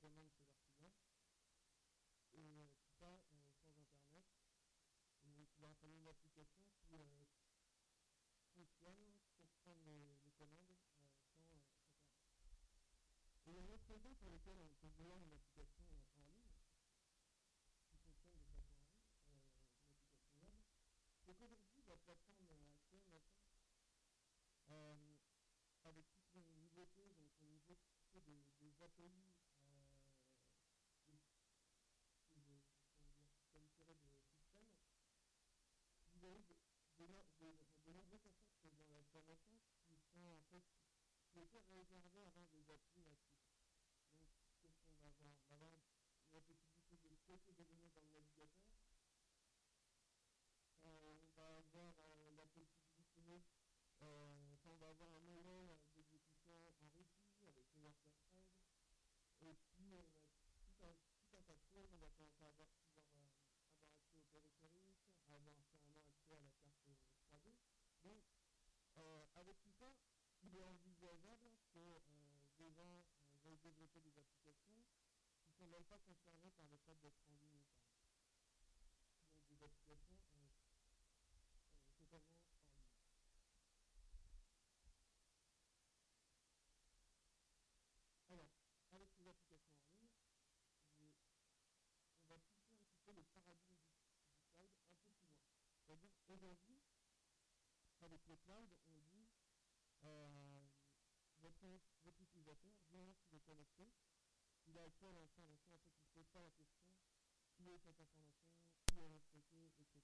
commande chez leurs clients. Et tout ça sans Internet. Et donc, il a fallu une application qui fonctionne pour prendre les commandes sans Internet. Et il y a une autre raison pour laquelle on peut vouloir une application en ligne, qui fonctionne de façon en ligne, une application web, c'est qu'aujourd'hui, la plateforme actuelle, maintenant, avec toutes les nouveautés, donc au niveau des API, comme tiré de système, vous avez de nombreux concepts dans la connaissance qui sont en fait qui étaient réservés avant des applis natives. Donc, qu'est-ce qu'on va avoir? On va avoir la possibilité de stocker des données dans le navigateur. On va avoir la possibilité, on va avoir un modèle d'exécution en régie avec une WordPress. Et puis, tout un tas de choses. On va pouvoir avoir accès au périphérique, avoir carrément accès à la carte 3D. Donc, avec tout ça, il est envisageable que des gens veuillent développer des applications qui ne sont même pas concernées par le fait d'être en ligne. Donc, des applications totalement en ligne. Alors, avec ces applications en ligne, on va pousser un petit peu le paradigme du cloud un peu plus loin. C'est-à-dire, aujourd'hui, avec le cloud, on dit votre utilisateur, vient s'il est connecté, il a accès à l'information, en fait, il ne pose pas la question où est cette information, où elle est stockée, etc.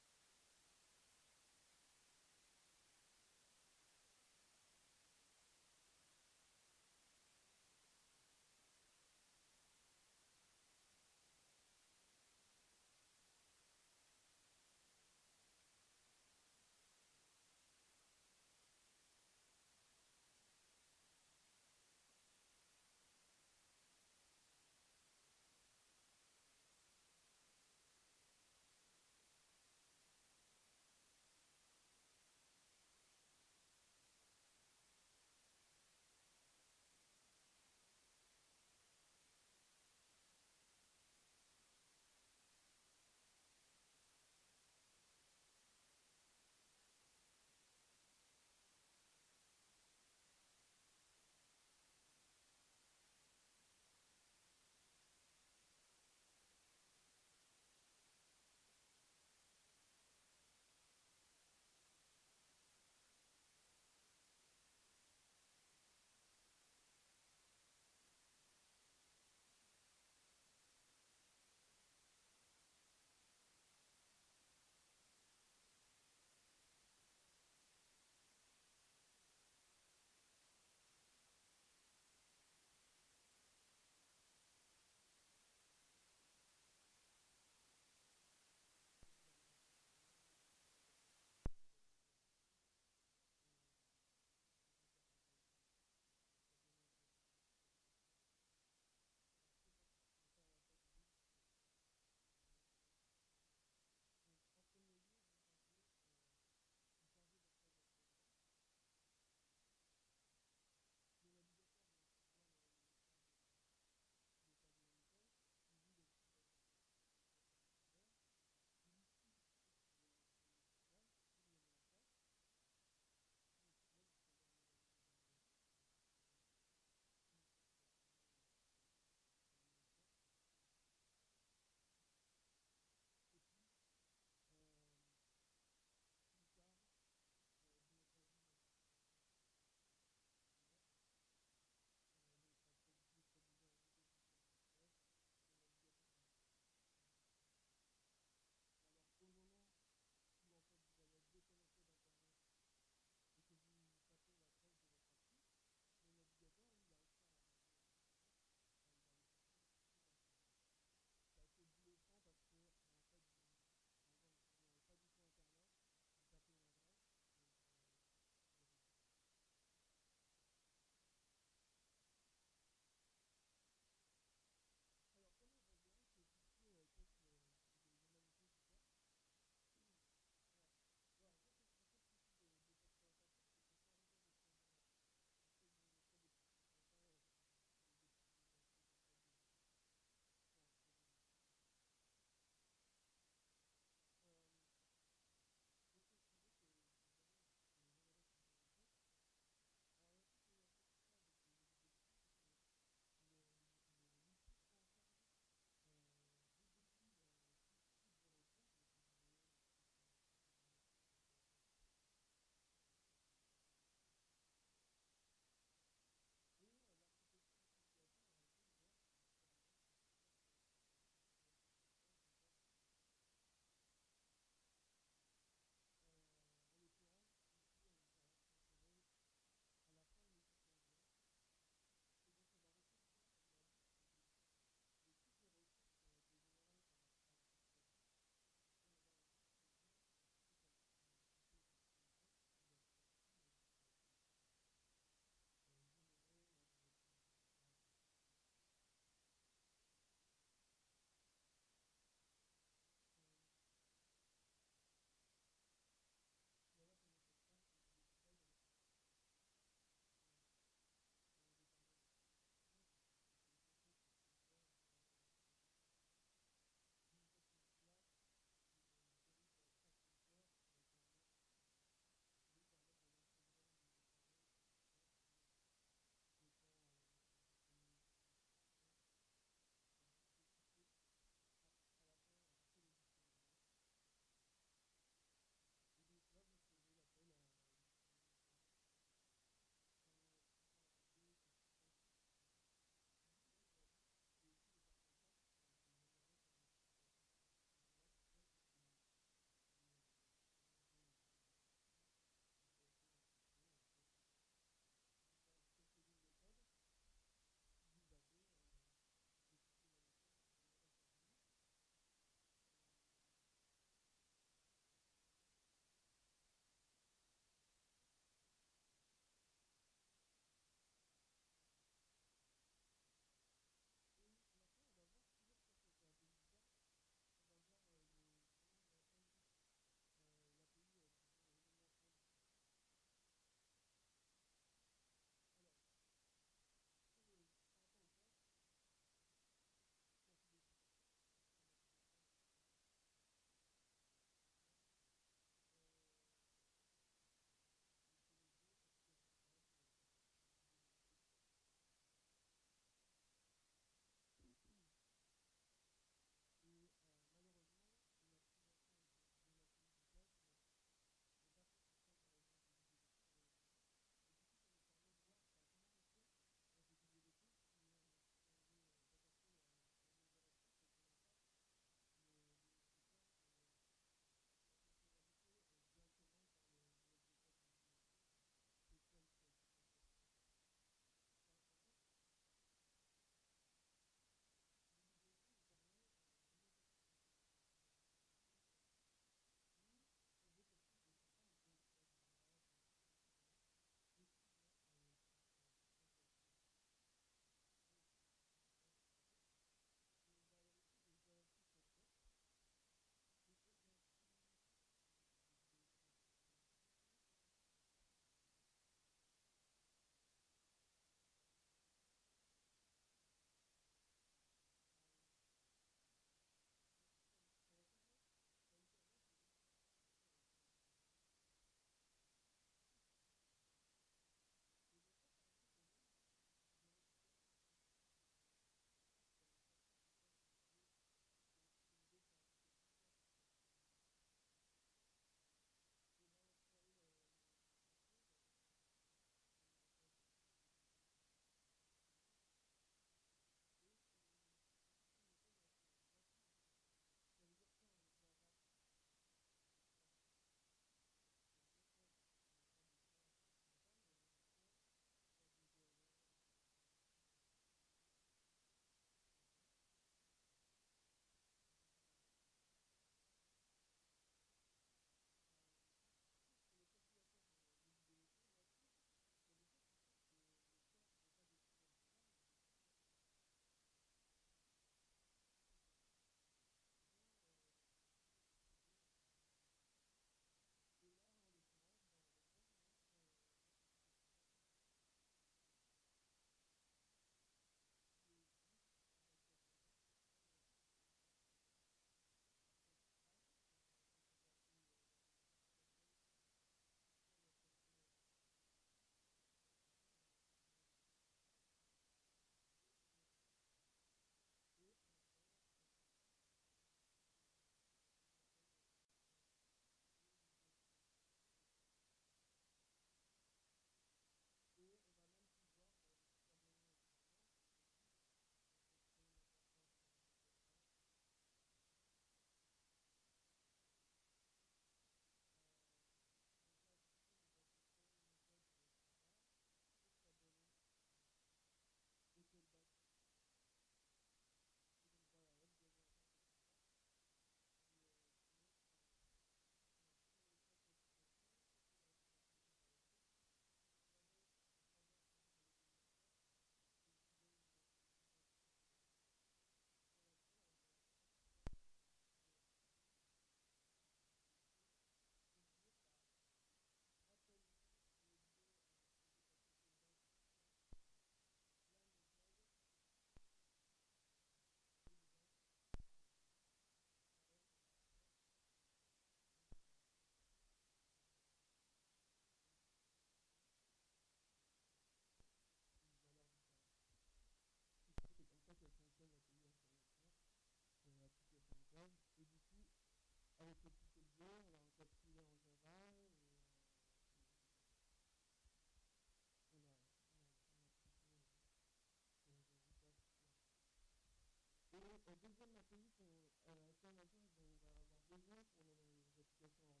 l'information dont on va avoir besoin pour nos applications en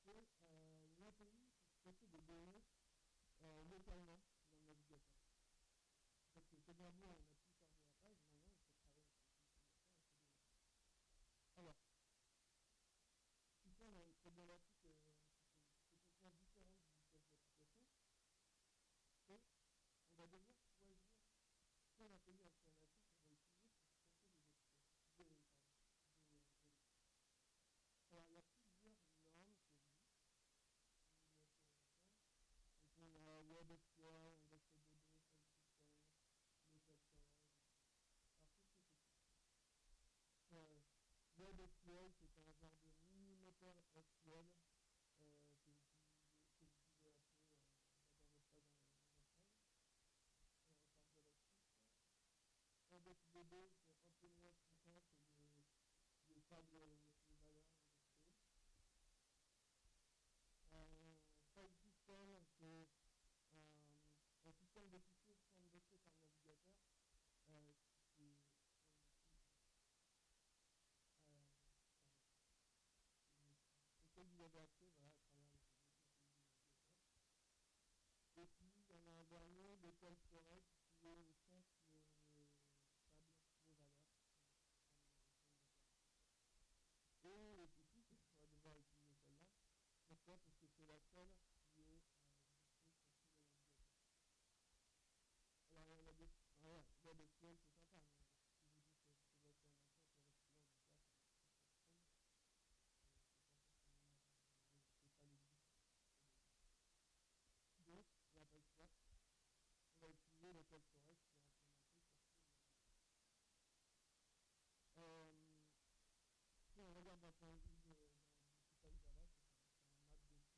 ligne, c'est l'API pour stocker des données localement dans le navigateur. Parce que c'est bien beau, on a pu charger la page, maintenant il faut travailler avec l'utilisateur et ces données. Alors, ici on a une problématique qui est complètement différente du test d'application, c'est on va devoir choisir quelle API alternative on va utiliser pour stocker des applications. Alors, il y a plusieurs normes qui existent. Donc, on a WebSQL, IndexedDB, FileSystem, Local Storage. Alors, qu'est-ce que c'est que ça WebSQL, c'est un genre de mini-moteur SQL que vous pouvez appeler dans votre page en web. On repart de la suite. IndexedDB, c'est un peu moins puissant, c'est des tables de valeurs indexées. FileSystem, c'est un système de fichiers indexé par le navigateur auquel vous avez accès voilà, à travers les API du navigateur. Et puis, il y en a un dernier, Local Storage, qui est une simple table de valeurs. Et ici, on va devoir utiliser celle-là. Pourquoi? Parce que c'est la seule qui est dispo sur tous les navigateurs. Alors, il y en a des... Voilà, WebSQL, c'est sympa, mais si vous dites que votre information sur SQL, donc là, c'est pas l'existant. Donc, on n'a pas le choix. On va utiliser Local Storage qui est implémenté sur tous les navigateurs. Si on regarde d'un point de vue du syntaxe Java, c'est un map de fonction, c'est vraiment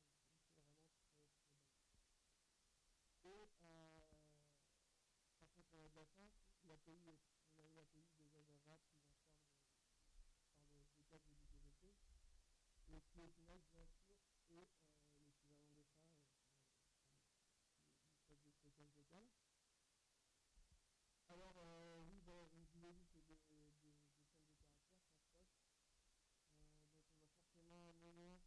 très très basique. Et par contre, on a de la chance, on a une API déjà Java prise en charge par le cadre de l'IDVT, et qui au final, bien sûr, est l'équivalent de ça sur le stockage local. Alors, oui, bon, je vous ai dit, c'est des chaînes de caractères qu'on stocke. Donc, on va forcément à un moment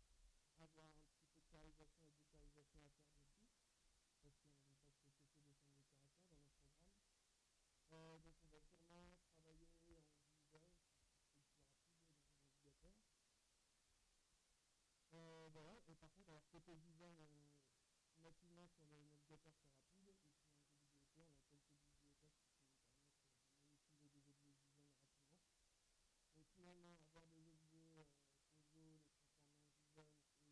avoir un petit peu de carisation et de décarisation à faire dessus, parce qu'on ne veut pas stocker que des chaînes de caractères dans notre programme. Donc, on va sûrement travailler en design, c'est plus rapide dans un navigateur. Voilà, et par contre, alors côté design, nativement sur le navigateur c'est rapide, et puis en JWT, on a quelques bibliothèques qui nous permettent de manipuler des objets design rapidement. Donc finalement, avoir des objets causaux, les transformer en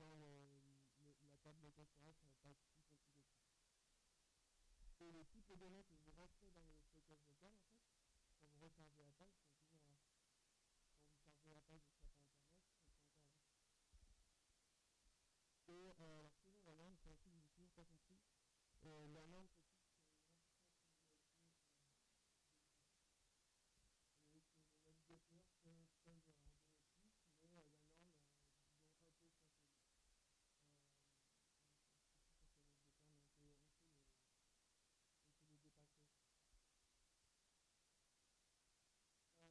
design et les inscrire dans la table de storage, ça ne va pas être plus compliqué que ça. Et les types de données que vous rentrez dans le stockage local, en fait, quand vous rechargez la page, sont toujours là. Quand vous chargez la page et qu'il n'y a pas internet, elles sont encore là. Et alors toujours la norme, c'est un truc que j'ai toujours pas compris. La norme précise qu'il y a une importante simulation et que le navigateur peut en donner plus, mais la norme, disons, un peu s'interdit. Surtout sur ce navigateur, mais on peut le dépasser.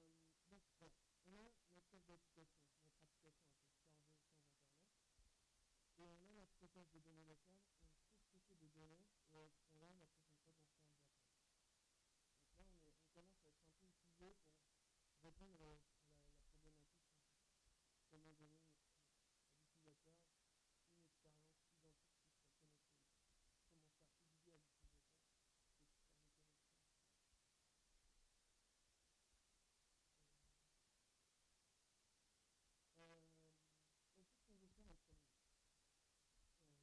Donc, bon, on a notre test d'application. Notre application elle peut se charger sans internet. Et on a notre stockage de données locales, on sait stocker des données et elles seront là la prochaine fois qu'on charge la page. Donc là, on commence à être un peu utilisé pour répondre à la problématique principale. Comment donner à l'utilisateur une expérience identique qui soit connectée. Comment faire oublier à l'utilisateur cette histoire de connexion. Donc, qu'est-ce qu'on veut faire en premier?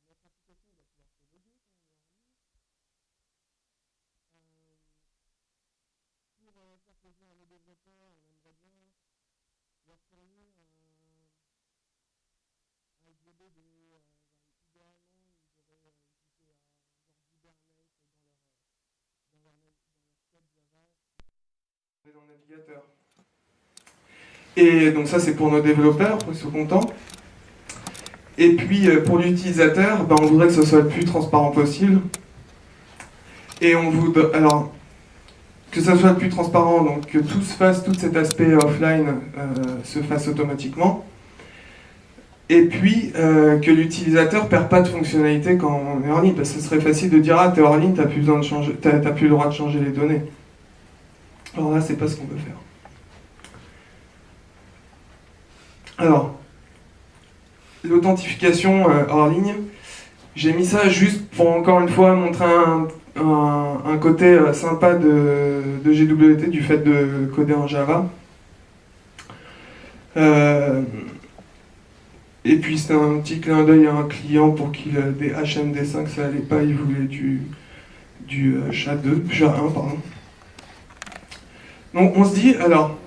Notre application va pouvoir se loguer quand on est en ligne. Pour faire plaisir à nos développeurs, on aimerait bien leur fournir un GBD. Idéalement, ils auraient ajouté un genre d'Hibernate dans leur code Java. Dans le navigateur. Et donc ça, c'est pour nos développeurs, ils sont contents. Et puis pour l'utilisateur, on voudrait que ce soit le plus transparent possible. Et on voudrait, alors, que ça soit le plus transparent, donc que tout se fasse, tout cet aspect offline se fasse automatiquement. Et puis que l'utilisateur ne perd pas de fonctionnalité quand on est hors ligne, parce que ce serait facile de dire ah t'es hors ligne, t'as plus besoin de changer, t'as plus le droit de changer les données. Alors là, c'est pas ce qu'on veut faire. Alors, l'authentification hors ligne, j'ai mis ça juste pour encore une fois montrer un côté sympa de GWT du fait de coder en Java. Et puis c'était un petit clin d'œil à un client pour qu'il des HMD5 ça allait pas, il voulait du SHA-1 pardon. Donc on se dit alors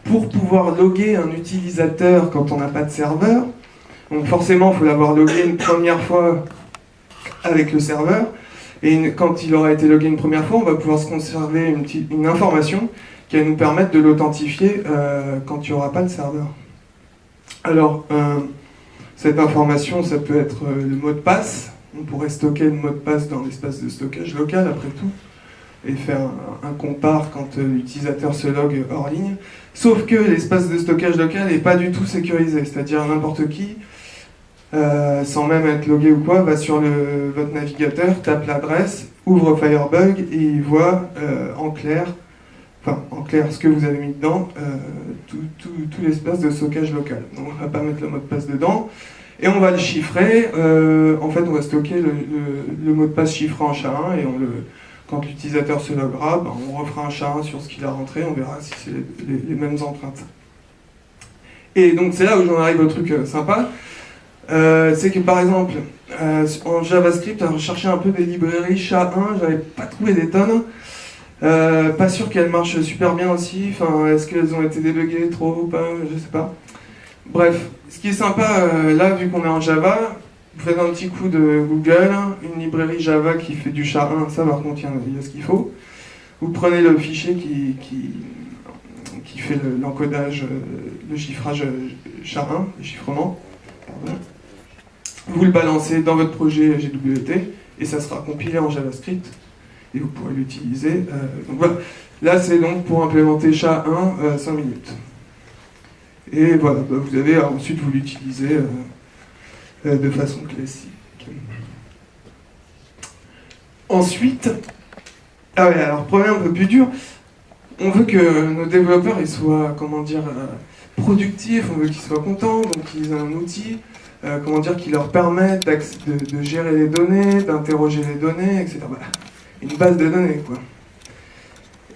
pour pouvoir loguer un utilisateur quand on n'a pas de serveur, donc forcément il faut l'avoir logué une première fois avec le serveur, et quand il aura été logué une première fois, on va pouvoir se conserver une information qui va nous permettre de l'authentifier quand il n'y aura pas de serveur. Alors, cette information, ça peut être le mot de passe. On pourrait stocker le mot de passe dans l'espace de stockage local, après tout, et faire un compare quand l'utilisateur se log hors ligne. Sauf que l'espace de stockage local n'est pas du tout sécurisé, c'est-à-dire n'importe qui, sans même être logué ou quoi, va sur votre navigateur, tape l'adresse, ouvre Firebug et il voit en clair ce que vous avez mis dedans, tout l'espace de stockage local. Donc on ne va pas mettre le mot de passe dedans, et on va le chiffrer. En fait, on va stocker le mot de passe chiffré en SHA-1, et quand l'utilisateur se loguera, on refera un SHA-1 sur ce qu'il a rentré, on verra si c'est les mêmes empreintes. Et donc c'est là où j'en arrive au truc sympa. C'est que par exemple, en JavaScript, à rechercher un peu des librairies SHA-1, j'avais pas trouvé des tonnes. Pas sûr qu'elles marchent super bien aussi, enfin, est-ce qu'elles ont été débuggées trop ou pas, je sais pas. Bref, ce qui est sympa là, vu qu'on est en Java, vous faites un petit coup de Google, une librairie Java qui fait du SHA-1, ça par contre il y a ce qu'il faut. Vous prenez le fichier qui fait l'encodage, le chiffrage SHA-1, le chiffrement, pardon. Vous le balancez dans votre projet GWT et ça sera compilé en JavaScript. Et vous pourrez l'utiliser. Donc voilà. Là, c'est donc pour implémenter SHA-1 5 minutes. Et voilà, vous avez ensuite vous l'utilisez de façon classique. Ensuite, ah ouais, alors problème un peu plus dur, on veut que nos développeurs ils soient, comment dire, productifs, on veut qu'ils soient contents, donc ils aient un outil, comment dire, qui leur permette de gérer les données, d'interroger les données, etc. Une base de données, quoi.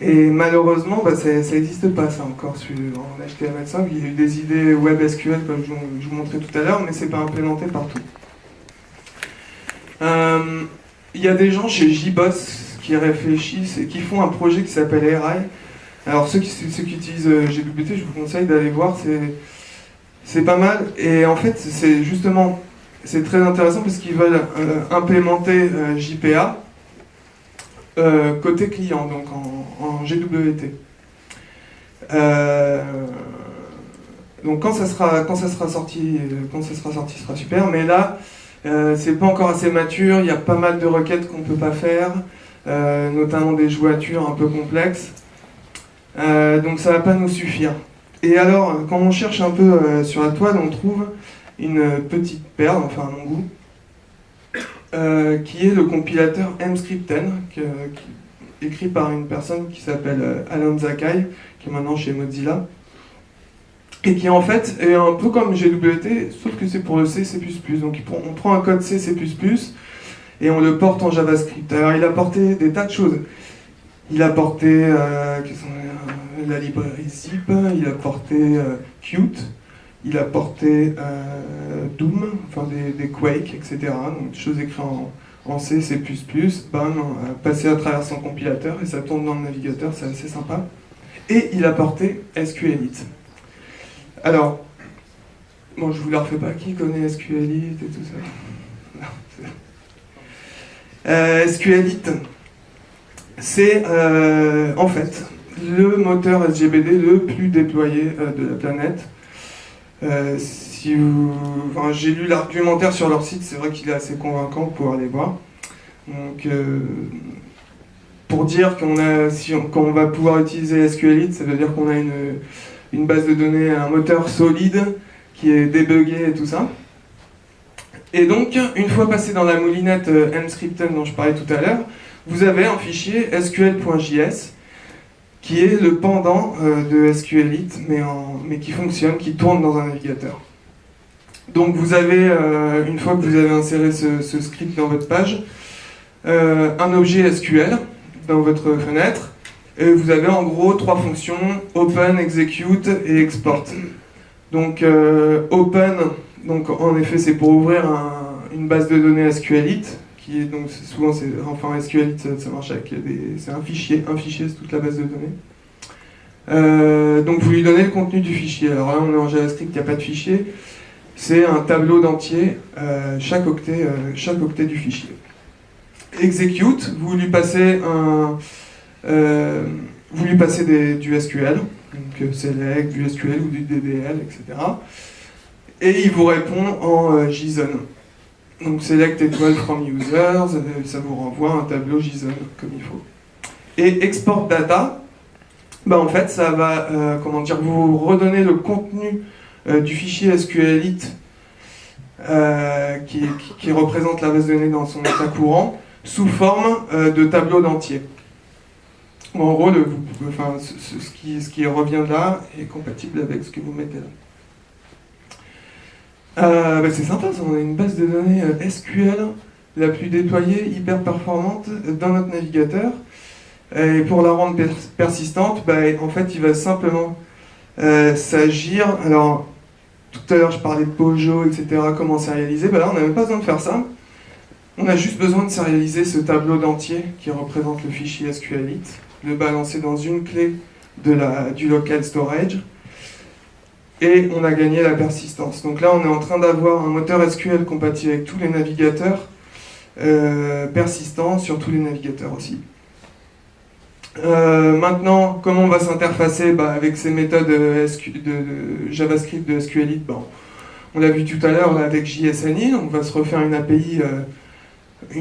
Et malheureusement, ça n'existe pas, ça, encore, en HTML5. Il y a eu des idées web SQL, comme je vous montrais tout à l'heure, mais c'est pas implémenté partout. Il y a des gens chez JBoss qui réfléchissent et qui font un projet qui s'appelle AI. Alors, ceux qui utilisent GWT, je vous conseille d'aller voir, c'est pas mal. Et en fait, c'est très intéressant parce qu'ils veulent implémenter JPA, côté client, donc en GWT. Donc quand ça sera sorti, ce sera super. Mais là, c'est pas encore assez mature. Il y a pas mal de requêtes qu'on peut pas faire, notamment des jouatures un peu complexes. Donc ça va pas nous suffire. Et alors, quand on cherche un peu sur la toile, on trouve une petite perle, enfin à mon goût, qui est le compilateur Mscripten, écrit par une personne qui s'appelle Alan Zakai, qui est maintenant chez Mozilla, et qui en fait est un peu comme GWT, sauf que c'est pour le C++. Donc on prend un code C++ et on le porte en JavaScript. Alors il a porté des tas de choses. Il a porté la librairie zip, il a porté Qt, il a porté Doom, enfin des Quake, etc. Donc des choses écrites en C, C++, bam, passé à travers son compilateur et ça tourne dans le navigateur, c'est assez sympa. Et il a porté SQLite. Alors, bon, je vous la refais pas, qui connaît SQLite et tout ça? Non, SQLite, c'est en fait le moteur SGBD le plus déployé de la planète. J'ai lu l'argumentaire sur leur site, c'est vrai qu'il est assez convaincant pour aller voir. Donc, pour dire quand on va pouvoir utiliser SQLite, ça veut dire qu'on a une base de données, un moteur solide qui est débugué et tout ça. Et donc, une fois passé dans la moulinette mscripten dont je parlais tout à l'heure, vous avez un fichier sql.js qui est le pendant de SQLite, mais qui fonctionne, qui tourne dans un navigateur. Donc vous avez, une fois que vous avez inséré ce script dans votre page, un objet SQL dans votre fenêtre, et vous avez en gros 3 fonctions, open, execute et export. Donc open, donc en effet c'est pour ouvrir une base de données SQLite, qui est donc souvent, enfin SQLite ça marche avec c'est un fichier c'est toute la base de données. Donc vous lui donnez le contenu du fichier. Alors là on est en JavaScript, il n'y a pas de fichier. C'est un tableau d'entier, chaque octet du fichier. Execute, vous lui passez du SQL, donc select, du SQL ou du DDL, etc. Et il vous répond en JSON. Donc select étoile from users, ça vous renvoie un tableau JSON comme il faut. Et export data, en fait ça va vous redonner le contenu du fichier SQLite qui représente la base de données dans son état courant sous forme de tableau d'entier. En gros, ce qui revient là est compatible avec ce que vous mettez là. C'est sympa, on a une base de données SQL la plus déployée, hyper performante dans notre navigateur. Et pour la rendre persistante, en fait, il va simplement s'agir. Alors, tout à l'heure, je parlais de Pojo, etc., comment serialiser. Là, on n'a même pas besoin de faire ça. On a juste besoin de serialiser ce tableau d'entier qui représente le fichier SQLite, le balancer dans une clé du local storage, et on a gagné la persistance. Donc là, on est en train d'avoir un moteur SQL compatible avec tous les navigateurs, persistant sur tous les navigateurs aussi. Maintenant, comment on va s'interfacer avec ces méthodes de JavaScript de SQLite, on l'a vu tout à l'heure avec JSON, on va se refaire une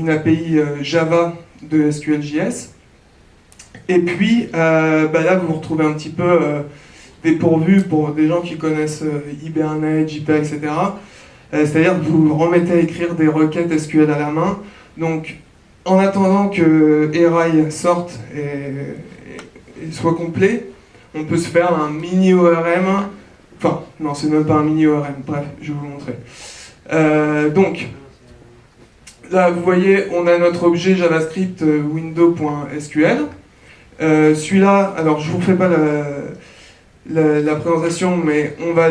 API Java de SQLJS. Et puis, là, vous vous retrouvez un petit peu dépourvu pour des gens qui connaissent Hibernate, JPA, etc. C'est-à-dire que vous vous remettez à écrire des requêtes SQL à la main. Donc, en attendant que Erai sorte et soit complet, on peut se faire un mini ORM. Enfin, non, c'est même pas un mini ORM. Bref, je vais vous montrer. Donc, là, vous voyez, on a notre objet JavaScript window.sql. Celui-là, alors je vous refais pas la présentation, mais on va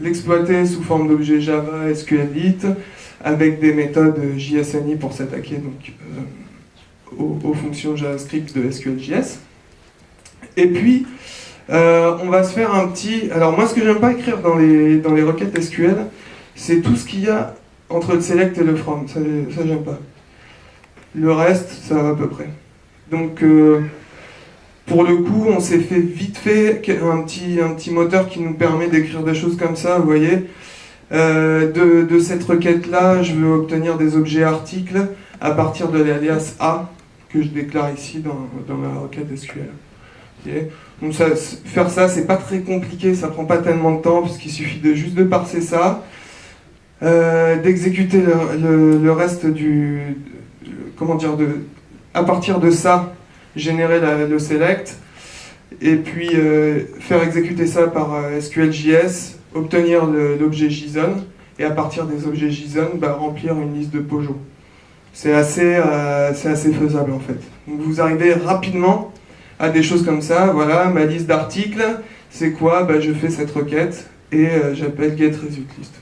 l'exploiter sous forme d'objet Java SQLite avec des méthodes JSON pour s'attaquer donc aux fonctions JavaScript de SQLJS. Et puis on va se faire un petit. Alors moi, ce que j'aime pas écrire dans les requêtes SQL, c'est tout ce qu'il y a entre le select et le from. Ça j'aime pas. Le reste, ça va à peu près. Donc pour le coup, on s'est fait vite fait un petit moteur qui nous permet d'écrire des choses comme ça, vous voyez. De cette requête-là, je veux obtenir des objets articles à partir de l'alias A que je déclare ici dans ma requête SQL. Okay. Donc faire ça, c'est pas très compliqué, ça prend pas tellement de temps, puisqu'il suffit juste de parser ça, d'exécuter le reste à partir de ça, générer le select, et puis faire exécuter ça par SQLJS, obtenir l'objet JSON, et à partir des objets JSON, remplir une liste de Pojo. C'est assez faisable en fait. Donc vous arrivez rapidement à des choses comme ça. Voilà, ma liste d'articles, c'est quoi? Je fais cette requête et j'appelle getResultList.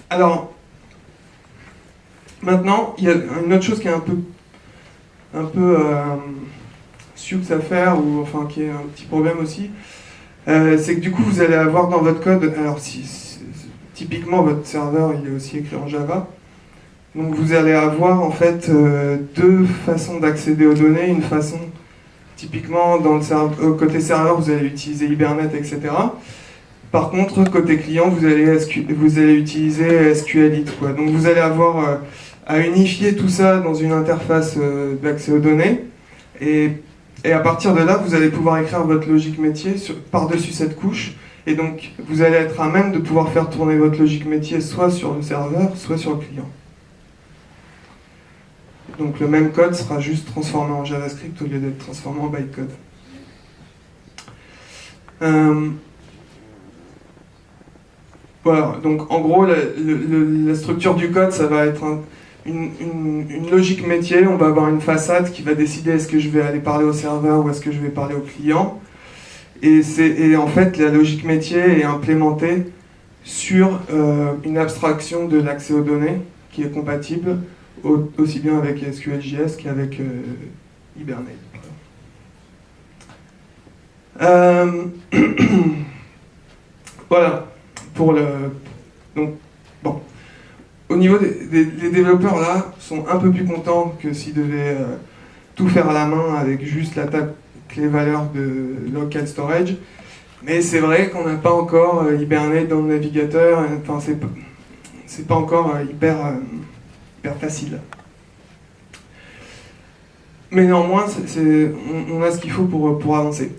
Alors, maintenant, il y a une autre chose qui est un peu sioux à faire, ou enfin qui est un petit problème aussi, c'est que du coup vous allez avoir dans votre code, alors typiquement votre serveur il est aussi écrit en Java, donc vous allez avoir en fait deux façons d'accéder aux données. Une façon, typiquement côté serveur vous allez utiliser Hibernate, etc. Par contre, côté client, vous allez utiliser SQLite, quoi. Donc vous allez avoir à unifier tout ça dans une interface d'accès aux données. Et à partir de là, vous allez pouvoir écrire votre logique métier par-dessus cette couche. Et donc, vous allez être à même de pouvoir faire tourner votre logique métier soit sur le serveur, soit sur le client. Donc le même code sera juste transformé en JavaScript au lieu d'être transformé en bytecode. Voilà, donc en gros, la structure du code, ça va être une logique métier. On va avoir une façade qui va décider est-ce que je vais aller parler au serveur ou est-ce que je vais parler au client. Et en fait, la logique métier est implémentée sur une abstraction de l'accès aux données qui est compatible aussi bien avec SQLJS qu'avec Hibernate. Voilà. Donc, bon. Au niveau les développeurs là sont un peu plus contents que s'ils devaient tout faire à la main avec juste l'attaque les valeurs de local storage, mais c'est vrai qu'on n'a pas encore Hibernate dans le navigateur, enfin c'est pas encore hyper facile. Mais néanmoins, on a ce qu'il faut pour avancer.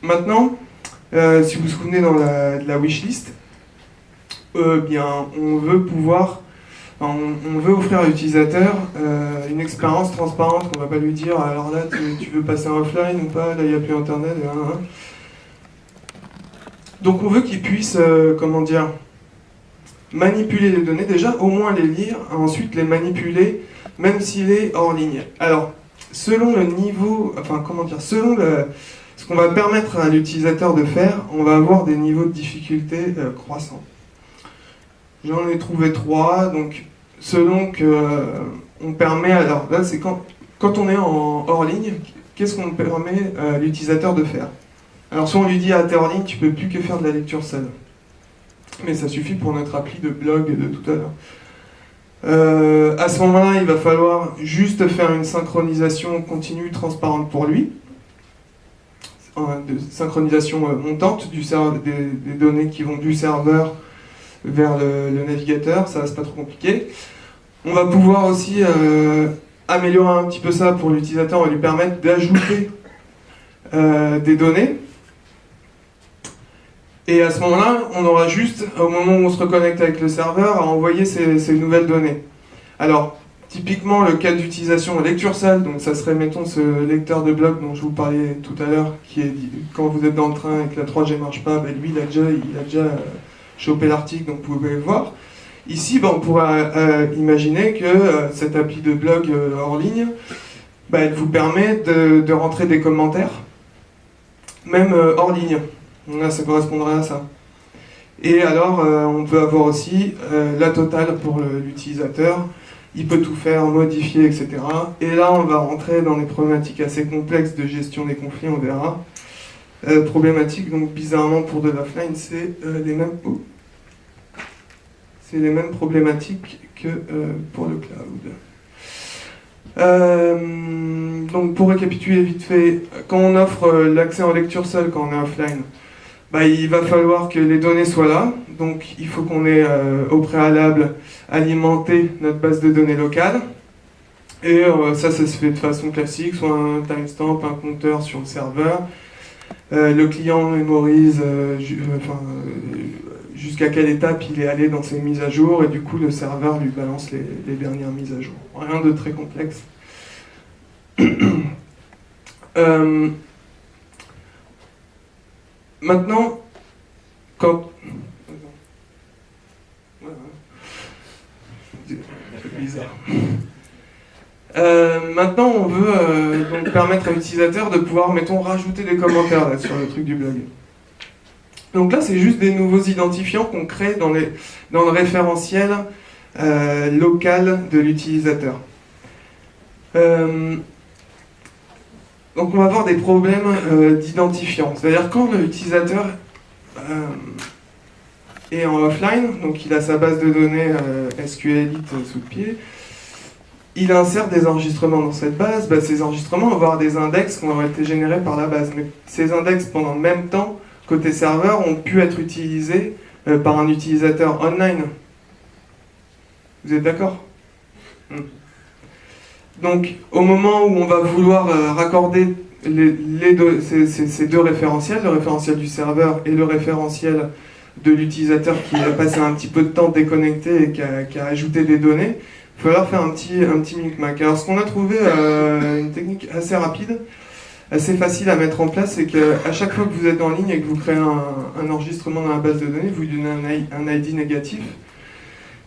Maintenant, si vous vous souvenez dans la wishlist, bien, on veut offrir à l'utilisateur une expérience transparente, qu'on ne va pas lui dire alors là tu veux passer en offline ou pas, là il n'y a plus internet, Donc on veut qu'il puisse, manipuler les données, déjà au moins les lire, ensuite les manipuler, même s'il est hors ligne. Alors, selon le niveau, selon ce qu'on va permettre à l'utilisateur de faire, on va avoir des niveaux de difficulté croissants. J'en ai trouvé 3, donc selon que on permet, alors là c'est quand on est en hors ligne, qu'est-ce qu'on permet à l'utilisateur de faire? Alors soit on lui dit t'es hors ligne, tu peux plus que faire de la lecture seule. Mais ça suffit pour notre appli de blog de tout à l'heure. À ce moment-là, il va falloir juste faire une synchronisation continue, transparente pour lui. De synchronisation montante des données qui vont du serveur vers le navigateur, ça c'est pas trop compliqué. On va pouvoir aussi améliorer un petit peu ça pour l'utilisateur et lui permettre d'ajouter des données. Et à ce moment-là, on aura juste, au moment où on se reconnecte avec le serveur, à envoyer ces nouvelles données. Alors, typiquement, le cas d'utilisation lecture seule, donc ça serait, mettons, ce lecteur de blog dont je vous parlais tout à l'heure, qui est, quand vous êtes dans le train et que la 3G ne marche pas, ben lui, il a déjà chopé l'article, donc vous pouvez le voir. Ici, ben, on pourra imaginer que cette appli de blog hors ligne, ben, elle vous permet de rentrer des commentaires, même hors ligne. Là, ça correspondrait à ça. Et alors, on peut avoir aussi la totale pour l'utilisateur. Il peut tout faire, modifier, etc. Et là, on va rentrer dans des problématiques assez complexes de gestion des conflits, on verra. Problématiques, donc bizarrement pour de l'offline, c'est les mêmes problématiques que pour le cloud. Donc pour récapituler vite fait, quand on offre l'accès en lecture seule quand on est offline, bah, il va falloir que les données soient là, donc il faut qu'on ait au préalable alimenté notre base de données locale, et ça se fait de façon classique, soit un timestamp, un compteur sur le serveur, le client mémorise jusqu'à quelle étape il est allé dans ses mises à jour, et du coup le serveur lui balance les dernières mises à jour. Rien de très complexe. Maintenant, c'est bizarre. Maintenant, on veut donc permettre à l'utilisateur de pouvoir, mettons, rajouter des commentaires là, sur le truc du blog. Donc là, c'est juste des nouveaux identifiants qu'on crée dans le référentiel local de l'utilisateur. Donc on va avoir des problèmes d'identifiants. C'est-à-dire quand l'utilisateur est en offline, donc il a sa base de données SQLite sous le pied, il insère des enregistrements dans cette base. Bah, ces enregistrements vont avoir des index qui ont été générés par la base. Mais ces index, pendant le même temps, côté serveur, ont pu être utilisés par un utilisateur online. Vous êtes d'accord? Donc, au moment où on va vouloir raccorder ces deux référentiels, le référentiel du serveur et le référentiel de l'utilisateur qui a passé un petit peu de temps déconnecté et qui a ajouté des données, il va falloir faire un petit micmac. Alors, ce qu'on a trouvé, une technique assez rapide, assez facile à mettre en place, c'est qu'à chaque fois que vous êtes en ligne et que vous créez un enregistrement dans la base de données, vous lui donnez un ID négatif.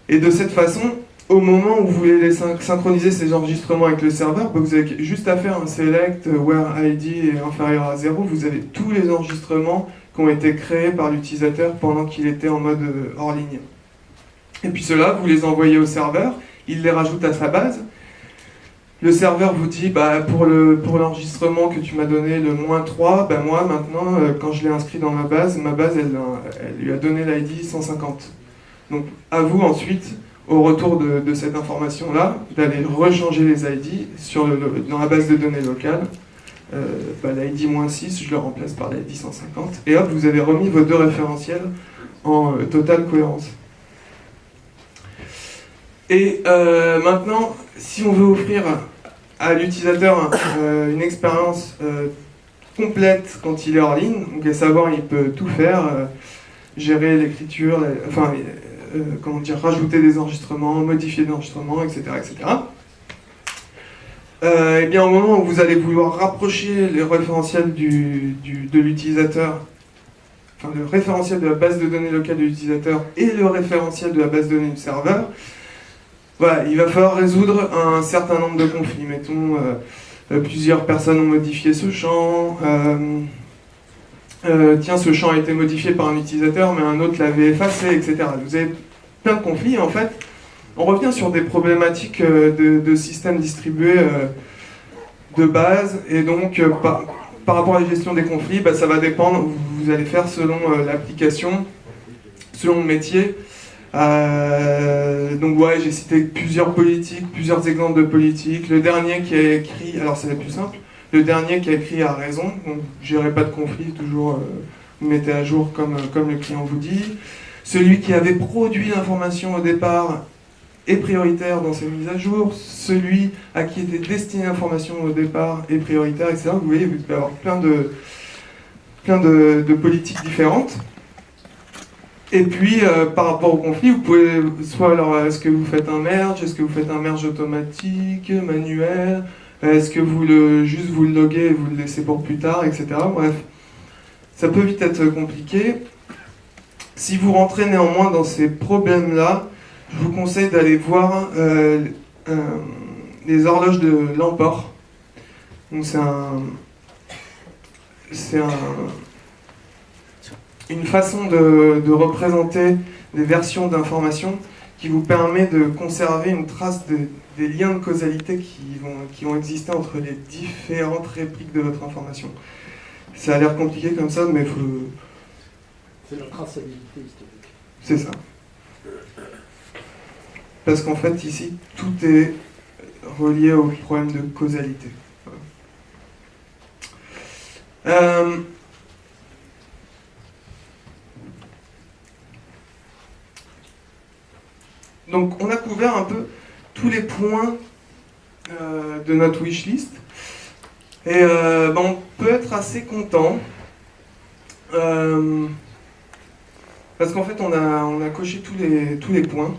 Et de cette façon, au moment où vous voulez synchroniser ces enregistrements avec le serveur, vous avez juste à faire un select where ID est inférieur à 0. Vous avez tous les enregistrements qui ont été créés par l'utilisateur pendant qu'il était en mode hors ligne. Et puis ceux-là, vous les envoyez au serveur, il les rajoute à sa base. Le serveur vous dit, pour l'enregistrement que tu m'as donné, le -3, moi maintenant, quand je l'ai inscrit dans ma base, elle lui a donné l'ID 150. Donc à vous ensuite, au retour de cette information-là, d'aller rechanger les ID dans la base de données locale. L'ID -6, je le remplace par l'ID 150. Et hop, vous avez remis vos deux référentiels en totale cohérence. Et maintenant, si on veut offrir à l'utilisateur une expérience complète quand il est hors ligne, donc à savoir il peut tout faire, gérer l'écriture, rajouter des enregistrements, modifier des enregistrements, etc. Et bien au moment où vous allez vouloir rapprocher les référentiels de l'utilisateur, enfin le référentiel de la base de données locale de l'utilisateur et le référentiel de la base de données du serveur, voilà, il va falloir résoudre un certain nombre de conflits. Mettons, plusieurs personnes ont modifié ce champ, tiens, ce champ a été modifié par un utilisateur, mais un autre l'avait effacé, etc. Vous avez plein de conflits, et en fait, on revient sur des problématiques de systèmes distribués de base, et donc, par rapport à la gestion des conflits, ça va dépendre, vous allez faire selon l'application, selon le métier. Donc ouais, j'ai cité plusieurs exemples de politiques. Le dernier qui a écrit, alors c'est le plus simple, le dernier qui a écrit a raison, donc gérer pas de conflit, toujours vous mettez à jour comme le client vous dit. Celui qui avait produit l'information au départ est prioritaire dans ses mises à jour. Celui à qui était destinée l'information au départ est prioritaire, etc. Vous voyez, vous pouvez avoir plein de politiques différentes. Et puis, par rapport au conflit, vous pouvez soit alors, est-ce que vous faites un merge, est-ce que vous faites un merge automatique, manuel, est-ce que vous le loguez et vous le laissez pour plus tard, etc. Bref, ça peut vite être compliqué. Si vous rentrez néanmoins dans ces problèmes-là, je vous conseille d'aller voir les horloges de Lamport. Donc c'est une façon de représenter des versions d'informations qui vous permet de conserver une trace des liens de causalité qui vont exister entre les différentes répliques de votre information. Ça a l'air compliqué comme ça, mais il faut... C'est la traçabilité historique. C'est ça. Parce qu'en fait, ici, tout est relié au problème de causalité. Donc on a couvert un peu tous les points de notre wishlist et on peut être assez content parce qu'en fait on a coché tous les points.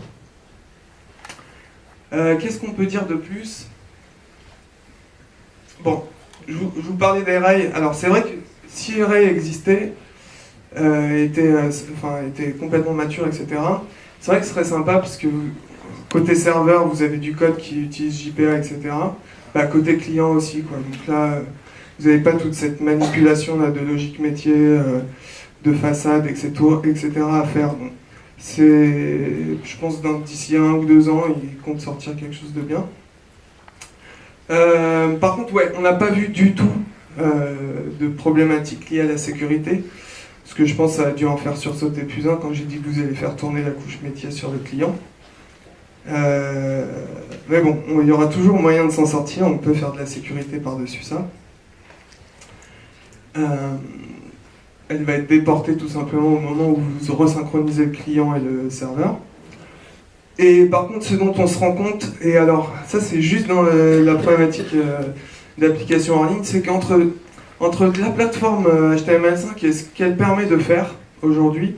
Qu'est-ce qu'on peut dire de plus? Bon, je vous parlais d'Array. Alors c'est vrai que si Array existait, était complètement mature, etc., c'est vrai que ce serait sympa parce que côté serveur, vous avez du code qui utilise JPA, etc. Côté client aussi, quoi. Donc là, vous n'avez pas toute cette manipulation là, de logique métier, de façade, etc. à faire. Donc, je pense d'ici 1 ou 2 ans, ils comptent sortir quelque chose de bien. Par contre, ouais, on n'a pas vu du tout de problématiques liées à la sécurité. Parce que je pense que ça a dû en faire sursauter plus un quand j'ai dit que vous allez faire tourner la couche métier sur le client. Mais bon, il y aura toujours moyen de s'en sortir, on peut faire de la sécurité par-dessus ça. elle va être déportée tout simplement au moment où vous resynchronisez le client et le serveur. Et par contre, ce dont on se rend compte, et alors ça c'est juste dans la problématique d'application en ligne, c'est qu'entre la plateforme HTML5 et ce qu'elle permet de faire aujourd'hui,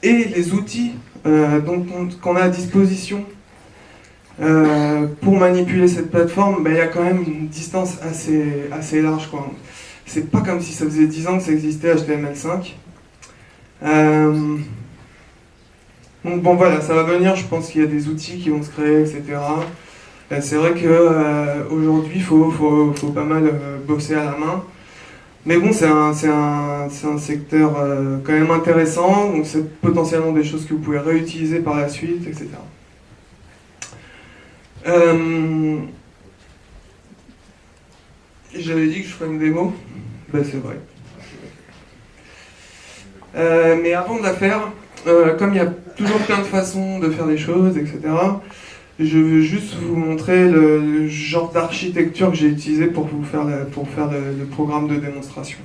et les outils qu'on a à disposition pour manipuler cette plateforme, il y a quand même une distance assez large, quoi. C'est pas comme si ça faisait 10 ans que ça existait HTML5. Donc bon voilà, ça va venir, je pense qu'il y a des outils qui vont se créer, etc. C'est vrai qu'aujourd'hui, il faut pas mal bosser à la main. Mais bon, c'est un secteur quand même intéressant, donc c'est potentiellement des choses que vous pouvez réutiliser par la suite, etc. J'avais dit que je ferais une démo, ben c'est vrai. Mais avant de la faire, comme il y a toujours plein de façons de faire les choses, etc., je veux juste vous montrer le genre d'architecture que j'ai utilisé pour faire le programme de démonstration.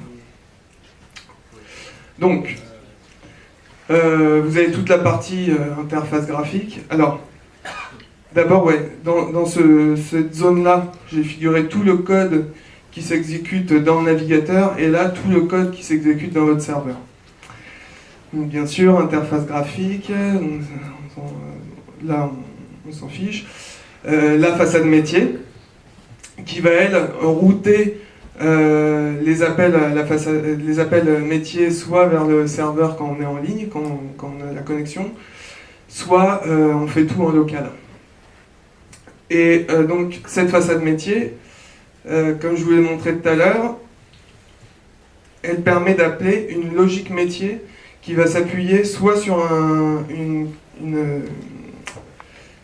Donc, vous avez toute la partie interface graphique. Alors, d'abord, dans cette zone-là, j'ai figuré tout le code qui s'exécute dans le navigateur, et là, tout le code qui s'exécute dans votre serveur. Donc, bien sûr, interface graphique, là, on s'en fiche. La façade métier, qui va, elle, router les appels métiers soit vers le serveur quand on est en ligne, quand on a la connexion, soit on fait tout en local. Et donc, cette façade métier, comme je vous l'ai montré tout à l'heure, elle permet d'appeler une logique métier qui va s'appuyer soit sur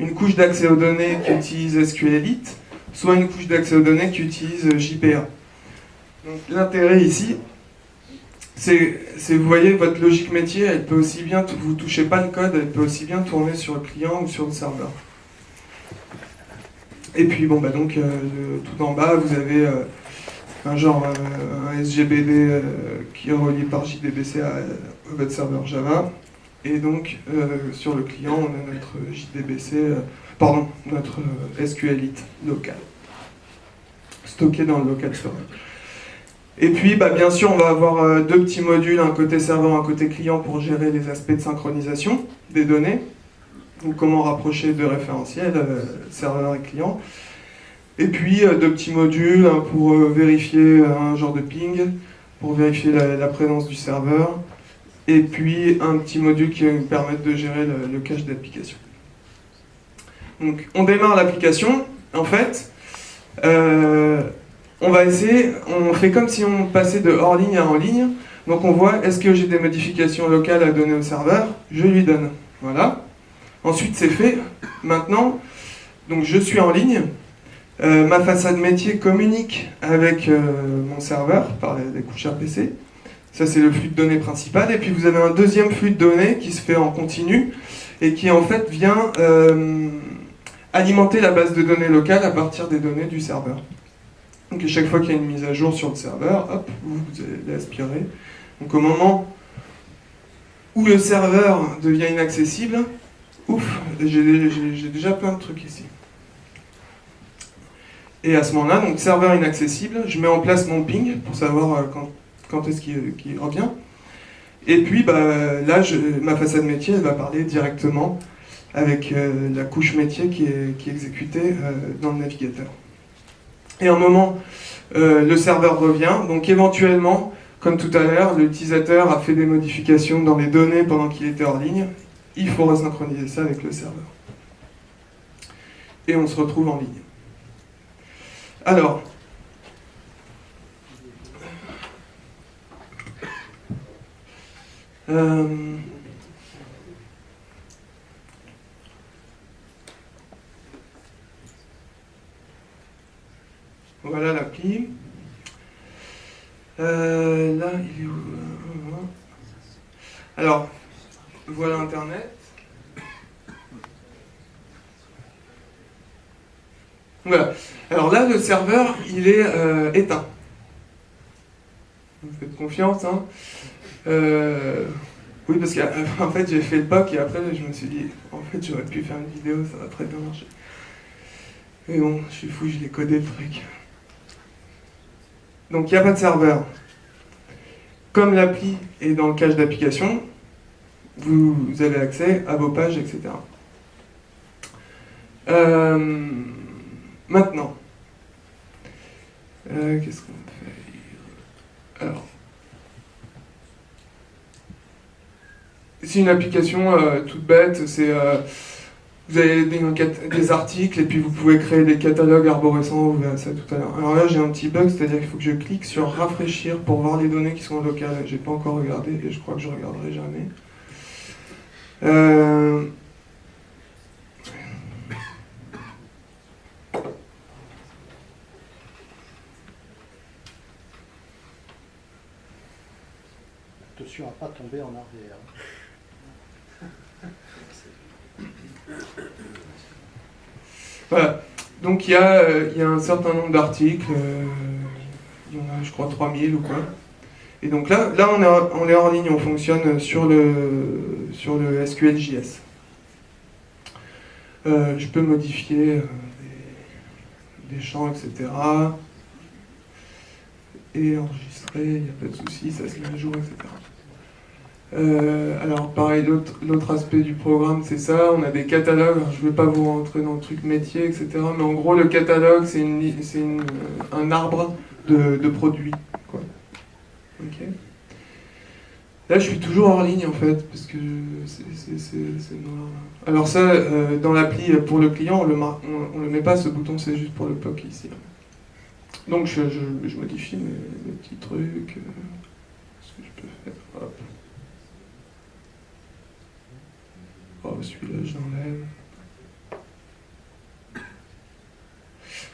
une couche d'accès aux données qui utilise SQLite, soit une couche d'accès aux données qui utilise JPA. Donc l'intérêt ici, c'est, vous voyez, votre logique métier, elle peut aussi bien, vous ne touchez pas le code, elle peut aussi bien tourner sur le client ou sur le serveur. Et puis bon, donc tout en bas, vous avez un SGBD qui est relié par JDBC à votre serveur Java. Et donc, sur le client, on a notre JDBC, notre SQLite local, stocké dans le local storage. Et puis, bien sûr, on va avoir deux petits modules, un côté serveur, un côté client, pour gérer les aspects de synchronisation des données. Donc, comment rapprocher deux référentiels, serveur et client. Et puis, deux petits modules, un pour vérifier un genre de ping, pour vérifier la présence du serveur. Et puis un petit module qui va nous permettre de gérer le cache d'application. Donc on démarre l'application. En fait, on fait comme si on passait de hors ligne à en ligne. Donc on voit, est-ce que j'ai des modifications locales à donner au serveur? Je lui donne. Voilà. Ensuite c'est fait. Maintenant, donc je suis en ligne. Ma façade métier communique avec mon serveur par les couches RPC. Ça, c'est le flux de données principal. Et puis, vous avez un deuxième flux de données qui se fait en continu et qui, en fait, vient alimenter la base de données locale à partir des données du serveur. Donc, à chaque fois qu'il y a une mise à jour sur le serveur, hop, vous allez aspirer. Donc, au moment où le serveur devient inaccessible, ouf, j'ai déjà plein de trucs ici. Et à ce moment-là, donc, serveur inaccessible, je mets en place mon ping pour savoir quand est-ce qu'il revient. Et puis là, ma façade métier, elle va parler directement avec la couche métier qui est exécutée dans le navigateur. Et à un moment, le serveur revient, donc éventuellement, comme tout à l'heure, l'utilisateur a fait des modifications dans les données pendant qu'il était hors ligne, il faut resynchroniser ça avec le serveur. Et on se retrouve en ligne. Alors, voilà l'appli. Là, il est où? Alors, voilà Internet. Voilà. Alors là, le serveur, il est éteint. Vous me faites confiance, hein. Oui, parce qu'en fait, j'ai fait le POC et après, je me suis dit, en fait, j'aurais pu faire une vidéo, ça va très bien marcher. Mais bon, je suis fou, je l'ai codé le truc. Donc, il n'y a pas de serveur. Comme l'appli est dans le cache d'application, vous avez accès à vos pages, etc. Maintenant, qu'est-ce qu'on fait? Alors, c'est une application toute bête, c'est vous avez des articles et puis vous pouvez créer des catalogues arborescents, vous verrez ça tout à l'heure. Alors là j'ai un petit bug, c'est-à-dire qu'il faut que je clique sur rafraîchir pour voir les données qui sont locales. J'ai pas encore regardé et je crois que je regarderai jamais. Attention à pas tomber en arrière. Voilà, donc il y a un certain nombre d'articles, il y en a je crois 3000 ou quoi. Et donc là on est en ligne, on fonctionne sur le SQLJS. Je peux modifier des champs, etc. Et enregistrer, il n'y a pas de souci, ça se met à jour, etc. Alors pareil, l'autre aspect du programme c'est ça, on a des catalogues, je ne vais pas vous rentrer dans le truc métier, etc. Mais en gros le catalogue c'est un arbre de produits, quoi. Okay. Là je suis toujours hors ligne en fait, parce que c'est noir. Alors ça, dans l'appli pour le client, on le met pas ce bouton, c'est juste pour le POC ici. Donc je modifie mes petits trucs, ce que je peux faire, hop. Oh, celui-là, je l'enlève.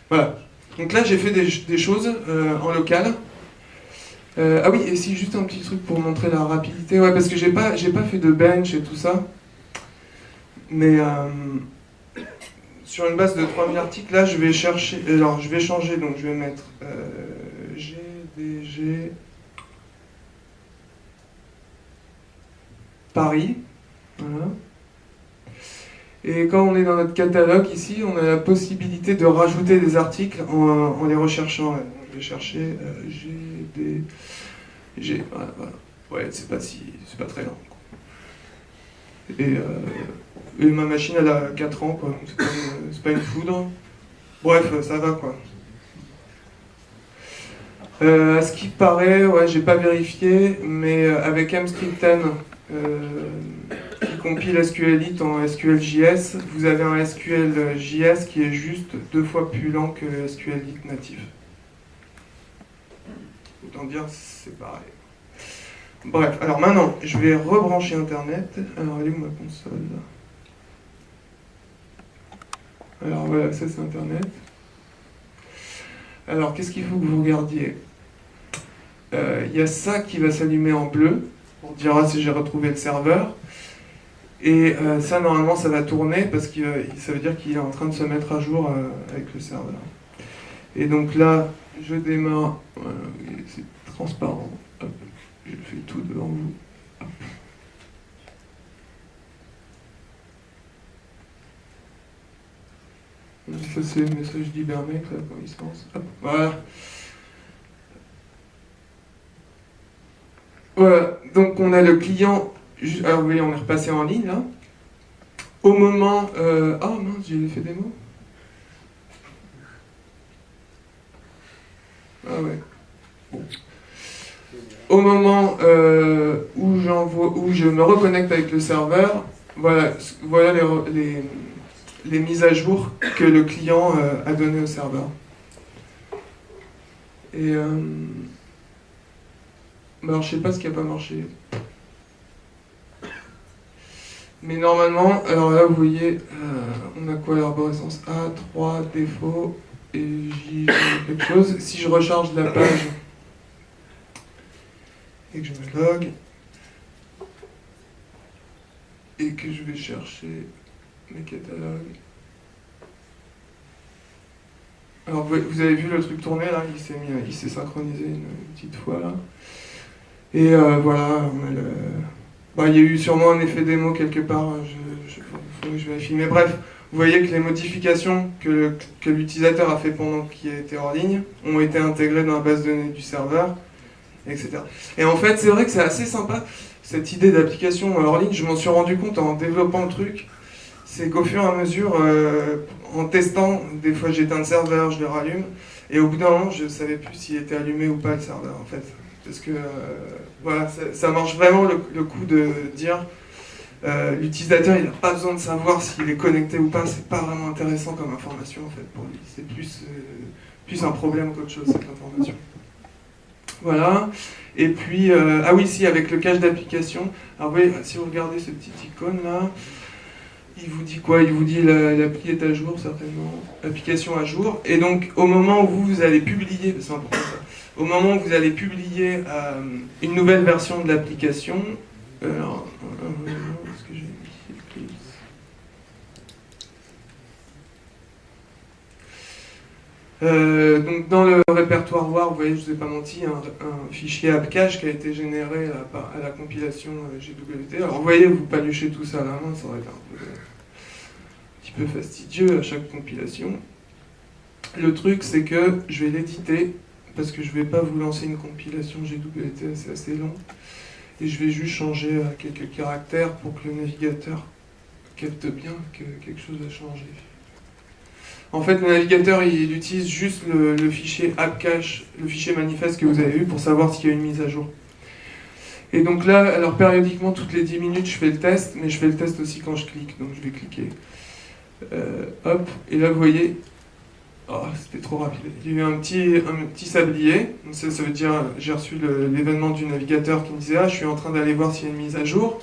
Voilà. Donc là, j'ai fait des choses en local. Ah oui, et si, juste un petit truc pour montrer la rapidité. Ouais, parce que j'ai pas fait de bench et tout ça. Mais sur une base de 3000 articles, là, je vais chercher... Alors, je vais changer, donc je vais mettre GDG Paris. Voilà. Et quand on est dans notre catalogue ici, on a la possibilité de rajouter des articles en les recherchant. Je vais chercher GDG. Voilà, voilà. Ouais, c'est pas très lent. Et ma machine, elle a 4 ans, quoi. C'est pas une foudre. Bref, ça va, quoi. À ce qui paraît, ouais, j'ai pas vérifié, mais avec mscripten, qui compile SQLite en SQLJS, vous avez un SQLJS qui est juste 2 fois plus lent que SQLite natif. Autant dire, c'est pareil. Bref, alors maintenant, je vais rebrancher Internet. Alors, elle est où ma console? Alors voilà, ça c'est Internet. Alors, qu'est-ce qu'il faut que vous regardiez? Il y a ça qui va s'allumer en bleu, pour dire si j'ai retrouvé le serveur. Et ça, normalement, ça va tourner parce que ça veut dire qu'il est en train de se mettre à jour avec le serveur. Et donc là, je démarre. C'est transparent. Hop, je fais tout devant vous. Hop. Ça, c'est le message d'Hibernate, là, quand il se lance. Hop, voilà. Voilà, donc on a le client. Alors vous voyez, on est repassé en ligne là. Au moment... Oh mince, j'ai l'effet démo. Ah ouais. Bon. Au moment où je me reconnecte avec le serveur, voilà les mises à jour que le client a données au serveur. Et... alors je sais pas ce qui n'a pas marché. Mais normalement, alors là vous voyez, on a quoi l'arborescence A, 3, défaut, et J, quelque chose. Si je recharge la page et que je me log, et que je vais chercher mes catalogues, Alors vous avez vu le truc tourner là, il s'est synchronisé une petite fois là. Et voilà, il y a eu sûrement un effet démo quelque part, faut que je vérifie. Mais bref, vous voyez que les modifications que l'utilisateur a fait pendant qu'il était hors ligne ont été intégrées dans la base de données du serveur, etc. Et en fait, c'est vrai que c'est assez sympa, cette idée d'application hors ligne. Je m'en suis rendu compte en développant le truc. C'est qu'au fur et à mesure, en testant, des fois j'éteins le serveur, je le rallume, et au bout d'un moment, je ne savais plus s'il était allumé ou pas le serveur, en fait. Parce que, voilà, ça marche vraiment le coup de dire, l'utilisateur, il n'a pas besoin de savoir s'il est connecté ou pas, c'est pas vraiment intéressant comme information, en fait, pour lui. C'est plus un problème qu'autre chose, cette information. Voilà. Et puis, ah oui, si, avec le cache d'application, alors oui, si vous regardez ce petit icône là, il vous dit quoi? Il vous dit l'appli est à jour, certainement, application à jour. Et donc, au moment où vous allez publier, c'est important ça, au moment où vous allez publier une nouvelle version de l'application, alors, est-ce que j'ai mis Eclipse? Donc dans le répertoire WAR, vous voyez, je ne vous ai pas menti, un fichier AppCache qui a été généré à la compilation GWT. Alors vous voyez, vous paluchez tout ça à la main, ça aurait été un petit peu fastidieux à chaque compilation. Le truc, c'est que je vais l'éditer, parce que je ne vais pas vous lancer une compilation GWT, c'est assez long. Et je vais juste changer quelques caractères pour que le navigateur capte bien que quelque chose a changé. En fait, le navigateur, il utilise juste le fichier AppCache, le fichier manifeste que vous avez vu pour savoir s'il y a une mise à jour. Et donc là, alors périodiquement, toutes les 10 minutes, je fais le test, mais je fais le test aussi quand je clique. Donc je vais cliquer. Hop, et là, vous voyez, oh, c'était trop rapide. Il y a eu un petit sablier. Donc ça veut dire, j'ai reçu l'événement du navigateur qui me disait « Ah, je suis en train d'aller voir s'il y a une mise à jour. »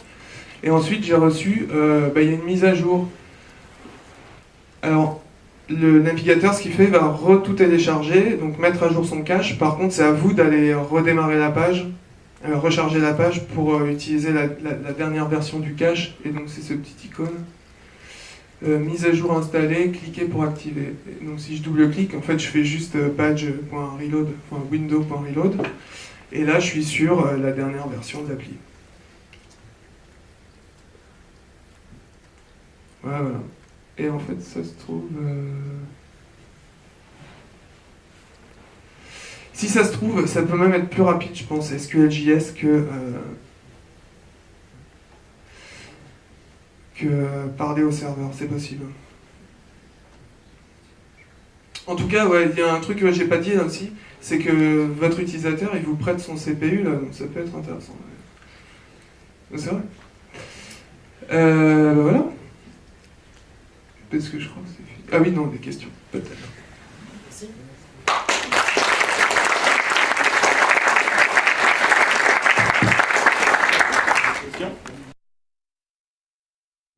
Et ensuite, j'ai reçu il y a une mise à jour. Alors, le navigateur, ce qu'il fait, va tout télécharger, donc mettre à jour son cache. Par contre, c'est à vous d'aller redémarrer la page, recharger la page pour utiliser la dernière version du cache. Et donc, c'est ce petit icône. Mise à jour installée, cliquez pour activer. Et donc, si je double-clique, en fait, je fais juste page.reload, window.reload. Et là, je suis sur la dernière version de l'appli. Voilà. Et en fait, ça se trouve... Si ça se trouve, ça peut même être plus rapide, je pense, SQLJS que parler au serveur, c'est possible. En tout cas, ouais, il y a un truc que j'ai pas dit là aussi, c'est que votre utilisateur, il vous prête son CPU, là, donc ça peut être intéressant. C'est vrai. Voilà. Parce que je crois que c'est fini. Ah oui, non, des questions, peut-être. Merci. Question ?